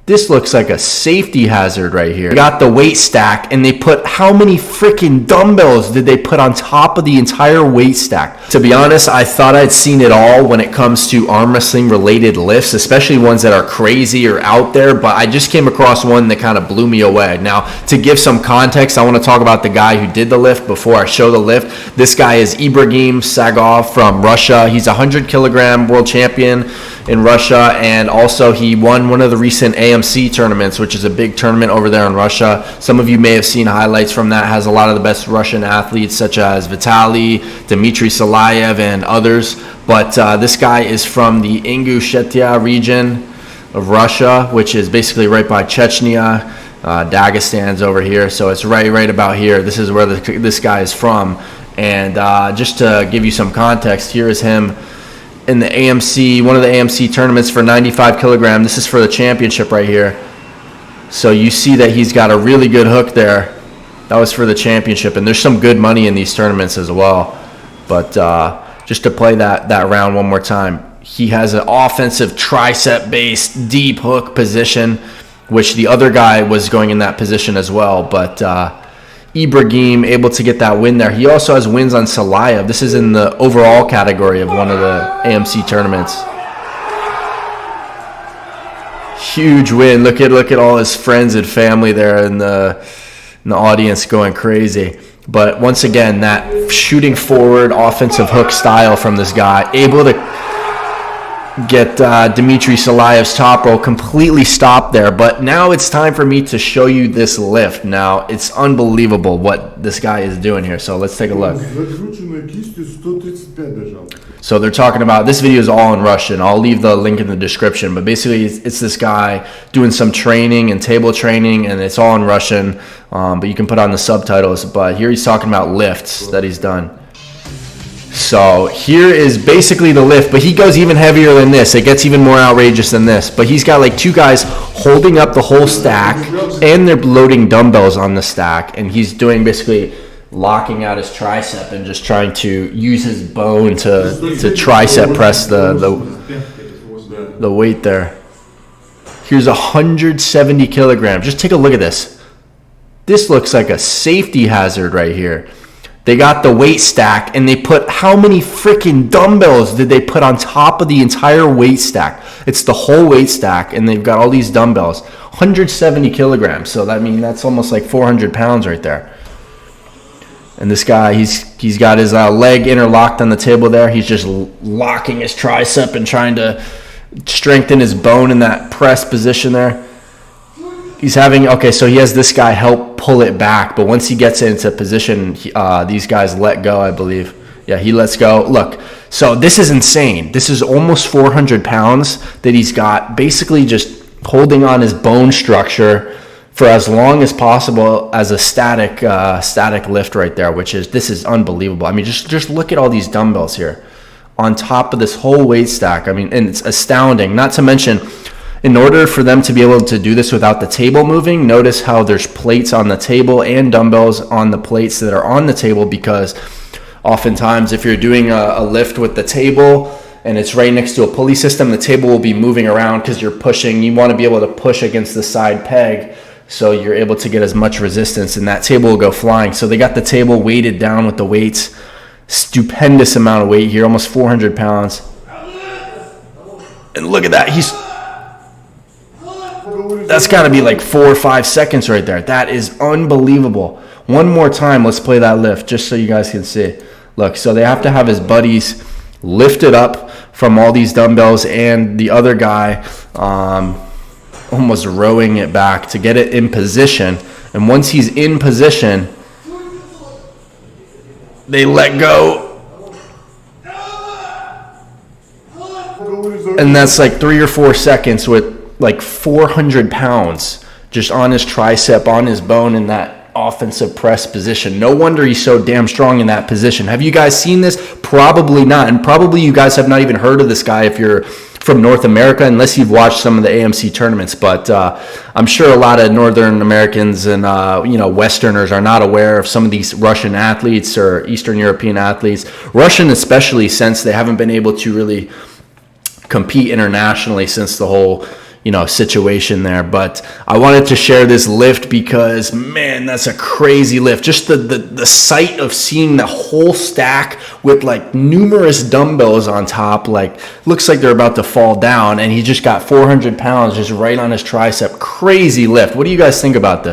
This looks like a safety hazard right here. They got the weight stack, and they put, how many freaking dumbbells did they put on top of the entire weight stack? To be honest, I thought I'd seen it all when it comes to arm wrestling related lifts, especially ones that are crazy or out there, but I just came across one that kind of blew me away. Now, to give some context, I want to talk about the guy who did the lift before I show the lift. This guy is Ibrahim Sagov from Russia. He's a 100 kilogram world champion in Russia, and also he won one of the recent AMC tournaments, which is a big tournament over there in Russia. Some of you may have seen highlights from that. It has a lot of the best Russian athletes such as Vitaly, Dmitry Salayev, and others. But this guy is from the Ingushetia region of Russia, which is basically right by Chechnya. Dagestan's over here, so it's right about here. This is where this guy is from. And just to give you some context, here is him in the AMC, one of the AMC tournaments for 95 kilogram. This is for the championship right here. So you see that he's got a really good hook there. That was for the championship, and there's some good money in these tournaments as well. But just to play that round one more time, he has an offensive tricep-based deep hook position, which the other guy was going in that position as well. But Ibrahim able to get that win there. He also has wins on Salayev. This is in the overall category of one of the AMC tournaments. Huge win. Look at all his friends and family there in the audience going crazy. But once again, that shooting forward offensive hook style from this guy, able to get Dmitry Salayev's top roll completely stopped there. But now it's time for me to show you this lift. Now, it's unbelievable what this guy is doing here. So let's take a look. So they're talking about, this video is all in Russian. I'll leave the link in the description. But basically, it's this guy doing some training and table training, and it's all in Russian. But you can put on the subtitles. But here he's talking about lifts that he's done. So here is basically the lift, but he goes even heavier than this. It gets even more outrageous than this. But he's got like two guys holding up the whole stack, and they're loading dumbbells on the stack. And he's doing basically locking out his tricep and just trying to use his bone to tricep press the weight there. Here's 170 kilograms. Just take a look at this. This looks like a safety hazard right here. They got the weight stack, and they put, how many freaking dumbbells did they put on top of the entire weight stack? It's the whole weight stack, and they've got all these dumbbells. 170 kilograms. So that's almost like 400 pounds right there. And this guy, he's got his leg interlocked on the table there. He's just locking his tricep and trying to strengthen his bone in that press position there. He's having, okay, so he has this guy help pull it back, but once he gets into position, these guys let go, I believe. Yeah, he lets go. Look, so this is insane. This is almost 400 pounds that he's got, basically just holding on his bone structure for as long as possible as a static lift right there, this is unbelievable. I mean, just look at all these dumbbells here on top of this whole weight stack. I mean, and it's astounding. Not to mention, in order for them to be able to do this without the table moving, notice how there's plates on the table and dumbbells on the plates that are on the table, because oftentimes if you're doing a lift with the table and it's right next to a pulley system, the table will be moving around because you're pushing. You want to be able to push against the side peg so you're able to get as much resistance, and that table will go flying. So they got the table weighted down with the weights. Stupendous amount of weight here, almost 400 pounds. And look at that. That's got to be like 4 or 5 seconds right there. That is unbelievable. One more time, let's play that lift just so you guys can see. Look, so they have to have his buddies lift it up from all these dumbbells, and the other guy almost rowing it back to get it in position. And once he's in position, they let go. And that's like 3 or 4 seconds with like 400 pounds just on his tricep, on his bone in that offensive press position. No wonder he's so damn strong in that position. Have you guys seen this? Probably not. And probably you guys have not even heard of this guy if you're from North America, unless you've watched some of the AMC tournaments. But I'm sure a lot of Northern Americans and Westerners are not aware of some of these Russian athletes or Eastern European athletes. Russian especially, since they haven't been able to really compete internationally since the whole situation there. But I wanted to share this lift because, man, that's a crazy lift. Just the sight of seeing the whole stack with like numerous dumbbells on top, like looks like they're about to fall down, and he just got 400 pounds just right on his tricep. Crazy lift. What do you guys think about this?